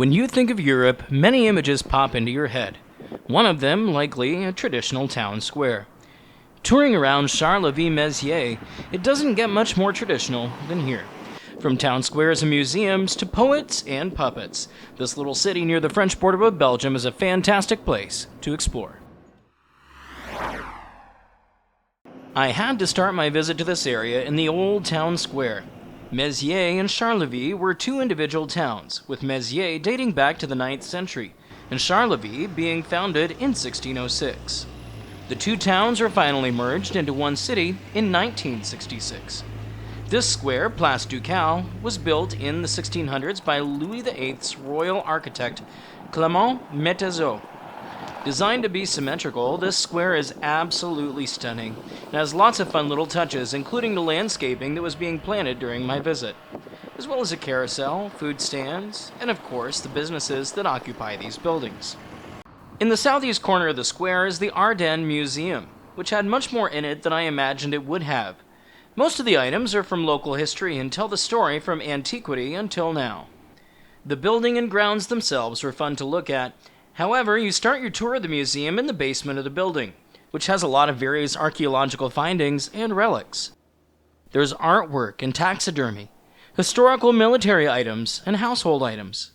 When you think of Europe, many images pop into your head. One of them, likely, a traditional town square. Touring around Charleville-Mézières, it doesn't get much more traditional than here. From town squares and museums to poets and puppets, this little city near the French border with Belgium is a fantastic place to explore. I had to start my visit to this area in the old town square. Mézières and Charleville were two individual towns, with Mézières dating back to the 9th century, and Charleville being founded in 1606. The two towns were finally merged into one city in 1966. This square, Place Ducale, was built in the 1600s by Louis VIII's royal architect Clément Métezeau. Designed to be symmetrical, this square is absolutely stunning and has lots of fun little touches, including the landscaping that was being planted during my visit, as well as a carousel, food stands, and of course the businesses that occupy these buildings. In the southeast corner of the square is the Ardenne Museum, which had much more in it than I imagined it would have. Most of the items are from local history and tell the story from antiquity until now. The building and grounds themselves were fun to look at. However, you start your tour of the museum in the basement of the building, which has a lot of various archaeological findings and relics. There's artwork and taxidermy, historical military items, and household items.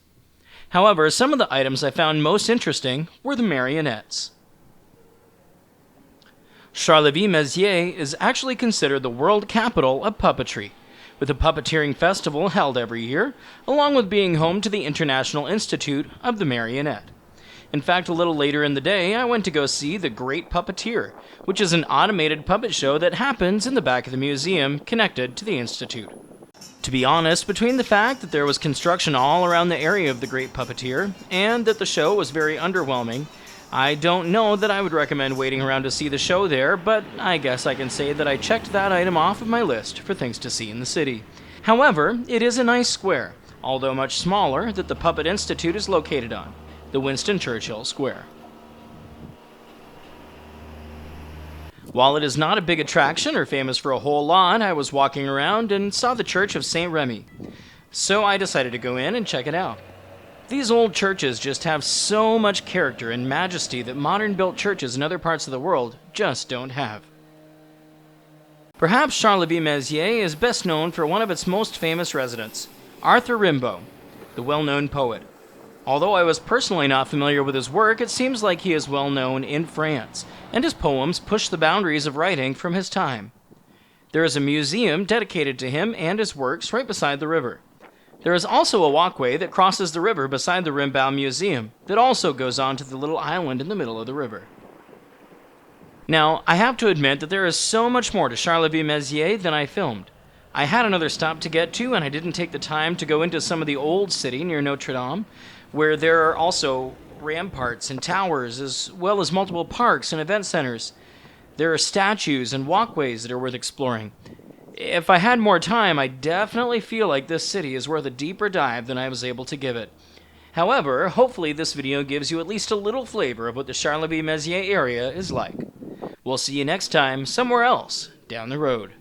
However, some of the items I found most interesting were the marionettes. Charleville-Mézières is actually considered the world capital of puppetry, with a puppeteering festival held every year, along with being home to the International Institute of the Marionette. In fact, a little later in the day, I went to go see The Great Puppeteer, which is an automated puppet show that happens in the back of the museum connected to the Institute. To be honest, between the fact that there was construction all around the area of The Great Puppeteer and that the show was very underwhelming, I don't know that I would recommend waiting around to see the show there, but I guess I can say that I checked that item off of my list for things to see in the city. However, it is a nice square, although much smaller, that the Puppet Institute is located on, the Winston Churchill Square. While it is not a big attraction or famous for a whole lot, I was walking around and saw the church of saint-remi, so I decided to go in and check it out. These old churches just have so much character and majesty that modern-built churches in other parts of the world just don't have. Perhaps Charleville-Mézières is best known for one of its most famous residents, Arthur Rimbaud, the well-known poet. Although I was personally not familiar with his work, it seems like he is well known in France, and his poems push the boundaries of writing from his time. There is a museum dedicated to him and his works right beside the river. There is also a walkway that crosses the river beside the Rimbaud Museum that also goes on to the little island in the middle of the river. Now, I have to admit that there is so much more to Charleville-Mézières than I filmed. I had another stop to get to, and I didn't take the time to go into some of the old city near Notre Dame, where there are also ramparts and towers, as well as multiple parks and event centers. There are statues and walkways that are worth exploring. If I had more time, I definitely feel like this city is worth a deeper dive than I was able to give it. However, hopefully this video gives you at least a little flavor of what the Charleville-Mézières area is like. We'll see you next time, somewhere else, down the road.